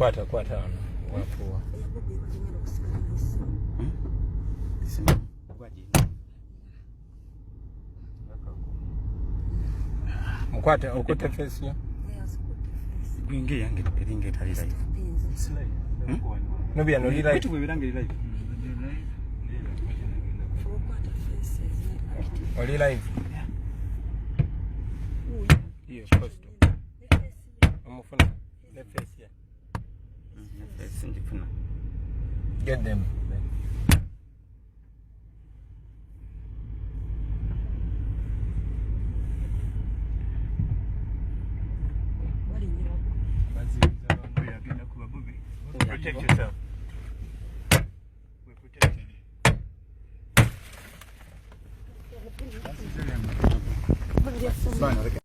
Kwata wafua. Mkwate okute face yo. Gwinge yange eringe tali live. No bya no live. Kwetu bwebirange live. Oli live. Hiyo post. Amufuna the face ya. Face ndifuna. Get them. Protect yourself. We're protecting you.